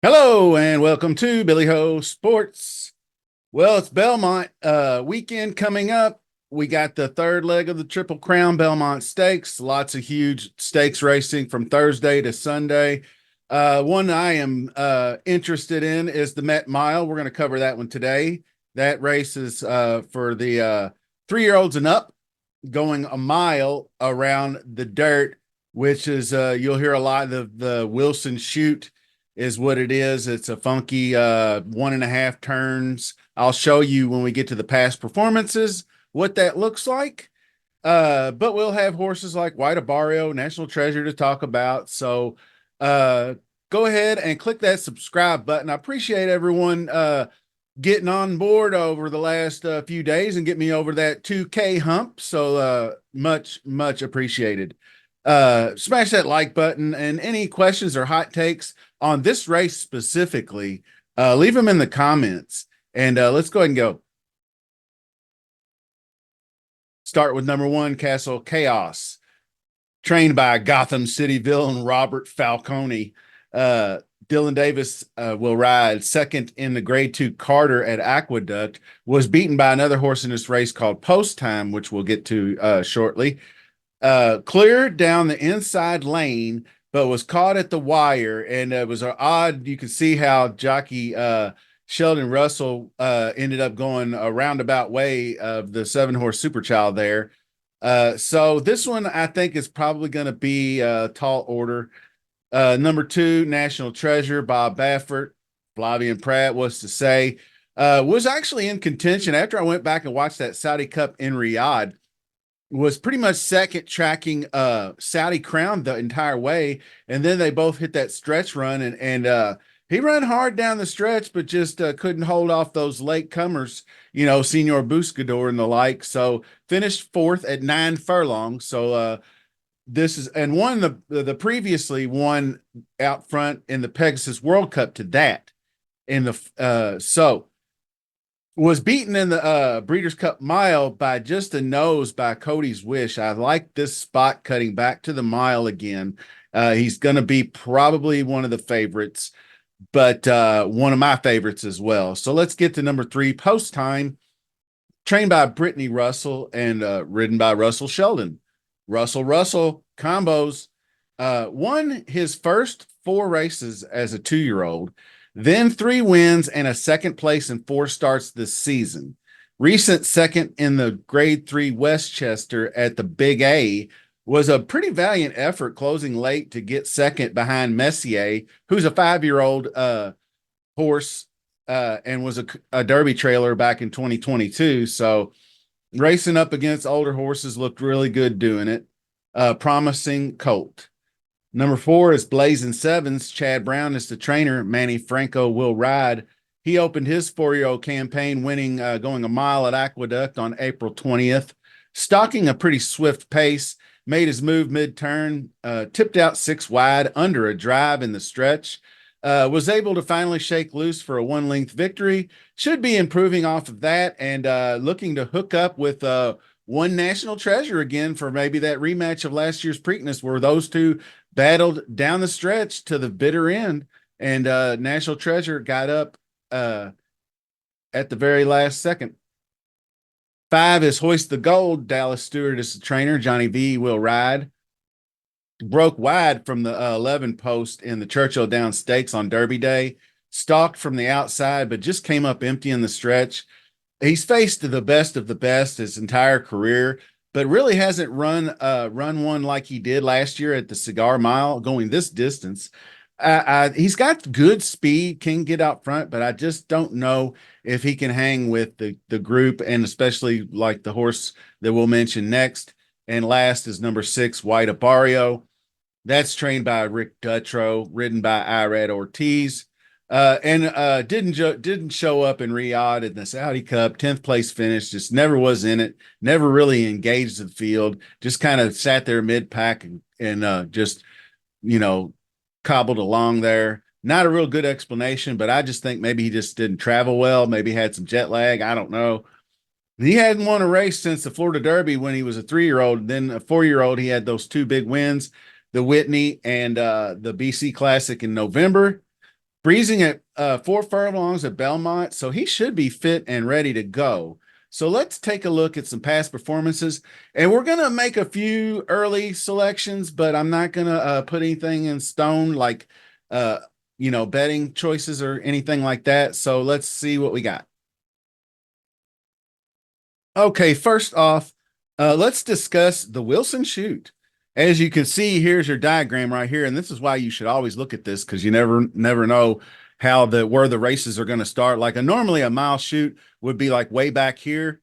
Hello and welcome to Billy Ho Sports. Well, it's Belmont weekend coming up. We got the third leg of the Triple Crown Belmont Stakes. Lots of huge stakes racing from Thursday to Sunday. One I am interested in is the Met Mile. We're going to cover that one today. That race is for the 3-year-olds and up, going a mile around the dirt, which is you'll hear a lot of the Wilson Chute is what it is. It's a funky 1.5 turns. I'll show you when we get to the past performances what that looks like. But we'll have horses like White Abarrio, National Treasure to talk about. So go ahead and click that subscribe button. I appreciate everyone getting on board over the last few days and get me over that 2K hump. So much appreciated. Smash that like button, and any questions or hot takes on this race specifically, leave them in the comments, and let's go ahead and go. Start with number 1, Castle Chaos, trained by Gotham City villain Robert Falcone. Dylan Davis will ride. Second in the grade 2 Carter at Aqueduct, was beaten by another horse in this race called Post Time, which we'll get to shortly. Cleared down the inside lane, but was caught at the wire, and it was odd. You could see how jockey Sheldon Russell ended up going a roundabout way of the 7-horse Super Child there. So this one I think is probably going to be a tall order. Number 2, National Treasure, Bob Baffert, Flavien Prat was to say, was actually in contention after I went back and watched that Saudi Cup in Riyadh. Was pretty much second, tracking Saudi Crown the entire way, and then they both hit that stretch run, and he ran hard down the stretch, but just couldn't hold off those late comers, Senor Buscador and the like. So finished 4th at 9 furlongs. So this is, and won the previously won out front in the Pegasus World Cup to that in the so was beaten in the Breeders' Cup Mile by just a nose by Cody's Wish. I like this spot cutting back to the mile again. He's going to be probably one of the favorites, but one of my favorites as well. So let's get to number 3, Post Time, trained by Brittany Russell and ridden by Russell Sheldon. Russell combos, won his first 4 races as a 2-year-old, then 3 wins and a second place in 4 starts this season. Recent second in the grade 3 Westchester at the Big A was a pretty valiant effort, closing late to get second behind Messier, who's a 5-year-old horse and was a Derby trailer back in 2022. So racing up against older horses, looked really good doing it. Promising colt. Number 4 is Blazing Sevens. Chad Brown is the trainer. Manny Franco will ride. He opened his 4-year-old campaign winning, going a mile at Aqueduct on April 20th, stalking a pretty swift pace, made his move mid-turn, tipped out 6 wide under a drive in the stretch, was able to finally shake loose for a 1-length victory. Should be improving off of that, and looking to hook up with one National Treasure again for maybe that rematch of last year's Preakness, where those two battled down the stretch to the bitter end, and National Treasure got up at the very last second. 5 is Hoist the Gold. Dallas Stewart is the trainer. Johnny V will ride. Broke wide from the 11 post in the Churchill Downs Stakes on Derby Day. Stalked from the outside, but just came up empty in the stretch. He's faced the best of the best his entire career, but really hasn't run one like he did last year at the Cigar Mile, going this distance. He's got good speed, can get out front, but I just don't know if he can hang with the group, and especially like the horse that we'll mention next. And last is number 6, White Abarrio. That's trained by Rick Dutrow, ridden by Irad Ortiz. And didn't show up in Riyadh in the Saudi Cup. 10th place finish, just never was in it, never really engaged the field, just kind of sat there mid-pack and just, cobbled along there. Not a real good explanation, but I just think maybe he just didn't travel well, maybe had some jet lag. I don't know. He hadn't won a race since the Florida Derby when he was a 3-year-old. Then a 4-year-old, he had those two big wins, the Whitney and the BC Classic in November. Breezing at 4 furlongs at Belmont, so he should be fit and ready to go. So let's take a look at some past performances, and we're gonna make a few early selections, but I'm not gonna put anything in stone like uh, betting choices or anything like that. So let's see what we got. Okay, first off, let's discuss the Wilson Chute. As you can see, here's your diagram right here, and this is why you should always look at this because you never know how where the races are going to start. Like normally a mile chute would be like way back here,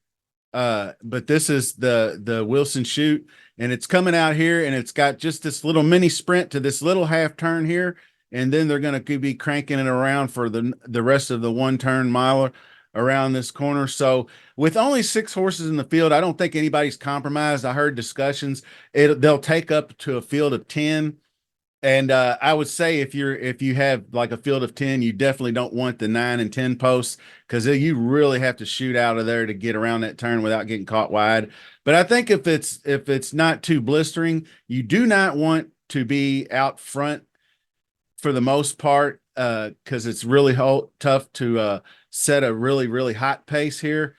but this is the Wilson Chute, and it's coming out here, and it's got just this little mini sprint to this little half turn here, and then they're going to be cranking it around for the rest of the 1 turn mile around this corner. So with only 6 horses in the field, I don't think anybody's compromised. I heard discussions they'll take up to a field of 10. And I would say if you have like a field of 10, you definitely don't want the 9 and 10 posts because you really have to shoot out of there to get around that turn without getting caught wide. But I think if it's not too blistering, you do not want to be out front for the most part because it's really tough to set a really hot pace here.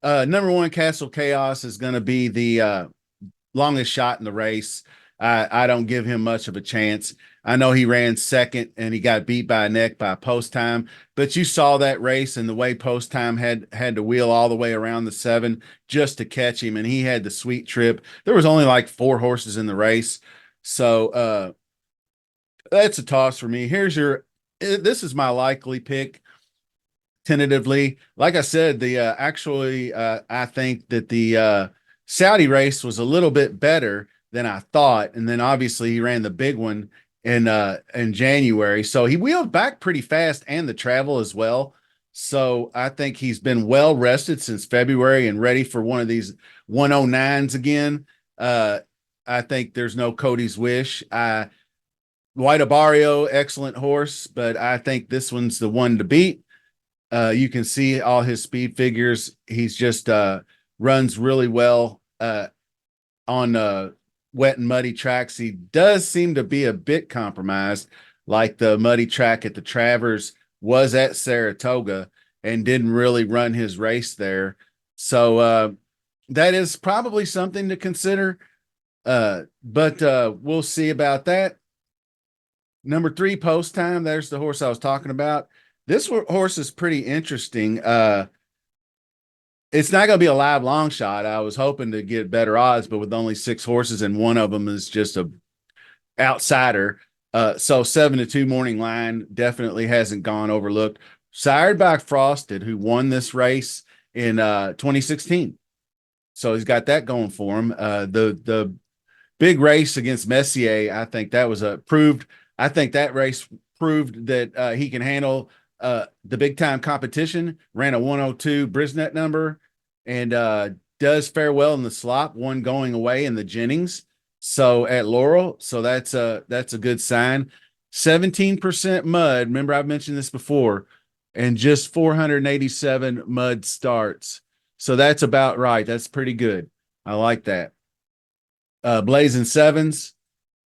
Number 1, Castle Chaos is going to be the longest shot in the race. I don't give him much of a chance. I know he ran second and he got beat by a neck by post time, but you saw that race and the way post time had to wheel all the way around the 7 just to catch him, and he had the sweet trip. There was only like 4 horses in the race, so that's a toss for me. This is my likely pick tentatively. Like I said, the actually I think that the Saudi race was a little bit better than I thought, and then obviously he ran the big one in January, so he wheeled back pretty fast and the travel as well. So I think he's been well rested since February and ready for one of these 109s again. I think there's no Cody's wish. White Abario, excellent horse, but I think this one's the one to beat. You can see all his speed figures. He's just runs really well on wet and muddy tracks. He does seem to be a bit compromised, like the muddy track at the Travers was at Saratoga and didn't really run his race there. So that is probably something to consider, but we'll see about that. Number 3, Post Time. There's the horse I was talking about. This horse is pretty interesting. It's not going to be a live long shot. I was hoping to get better odds, but with only 6 horses and one of them is just a outsider. So 7-2 morning line definitely hasn't gone overlooked. Sired by Frosted, who won this race in 2016. So he's got that going for him. The big race against Messier, I think that was I think that race proved that he can handle the big time competition. Ran a 102 Brisnet number and does fare well in the slop, one going away in the Jennings. So at Laurel, so that's a good sign. 17% mud. Remember, I've mentioned this before, and just 487 mud starts. So that's about right. That's pretty good. I like that. Blazing Sevens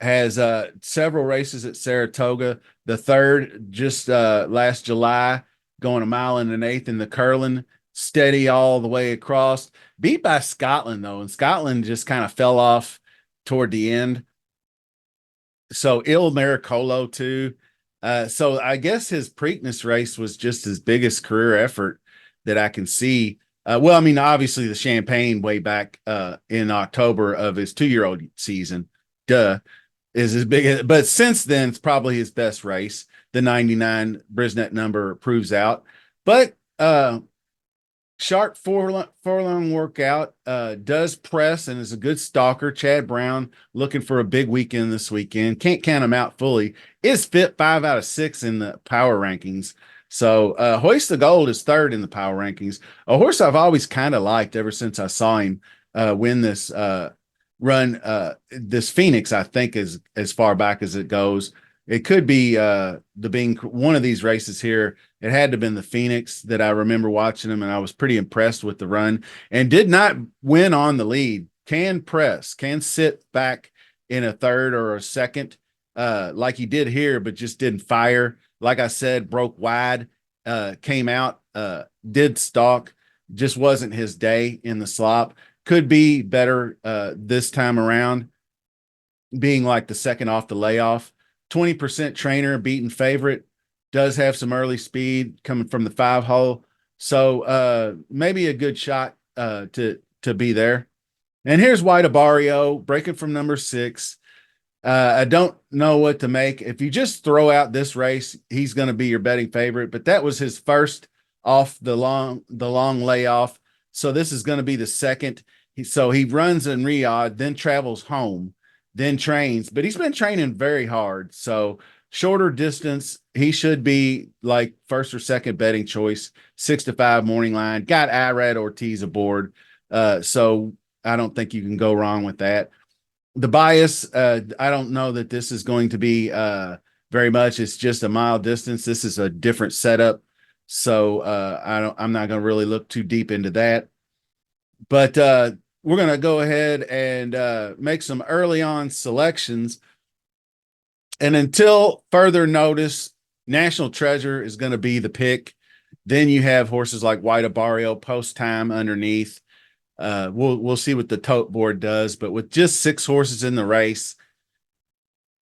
has several races at Saratoga. The 3rd just last July, going 1.125 in the Curlin, steady all the way across. Beat by Scotland though, and Scotland just kind of fell off toward the end. So Il Miracolo too. So I guess his Preakness race was just his biggest career effort that I can see. Well, I mean, obviously the Champagne way back in October of his 2-year-old season, is as big, but since then it's probably his best race. The 99 Brisnet number proves out, but sharp furlong workout, does press and is a good stalker. Chad Brown looking for a big weekend this weekend. Can't count him out fully. Is fit 5 out of 6 in the power rankings. So Hoist the Gold is 3rd in the power rankings. A horse I've always kind of liked ever since I saw him win this run. This Phoenix, I think, is as far back as it goes. it could be the being one of these races here. It had to have been the Phoenix that I remember watching them, and I was pretty impressed with the run and did not win on the lead. Can press, can sit back in a third or a second, like he did here, but just didn't fire. Like I said, broke wide, came out, did stalk, just wasn't his day in the slop. Could be better this time around, being like the second off the layoff. 20% trainer, beaten favorite, does have some early speed coming from the 5 hole. So maybe a good shot to be there. And here's White Abario breaking from number 6. I don't know what to make. If you just throw out this race, he's going to be your betting favorite. But that was his first off the long layoff. So this is going to be the second. So he runs in Riyadh, then travels home, then trains. But he's been training very hard. So shorter distance, he should be like first or second betting choice. 6-5 morning line. Got Irad Ortiz aboard. So I don't think you can go wrong with that. The bias, I don't know that this is going to be very much. It's just a mile distance. This is a different setup. So I'm not going to really look too deep into that. But we're going to go ahead and make some early on selections. And until further notice, National Treasure is going to be the pick. Then you have horses like White Abario, Post Time underneath. We'll see what the tote board does, but with just 6 horses in the race,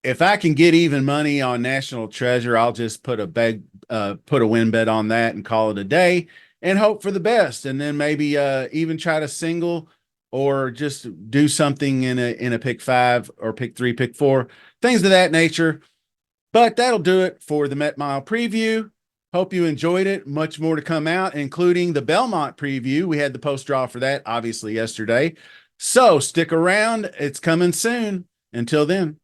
if I can get even money on National Treasure, I'll just put a win bet on that and call it a day and hope for the best. And then maybe even try to single or just do something in a pick 5 or pick 3, pick 4, things of that nature. But that'll do it for the Met Mile preview. Hope you enjoyed it. Much more to come out, including the Belmont preview. We had the post draw for that, obviously, yesterday. So stick around. It's coming soon. Until then.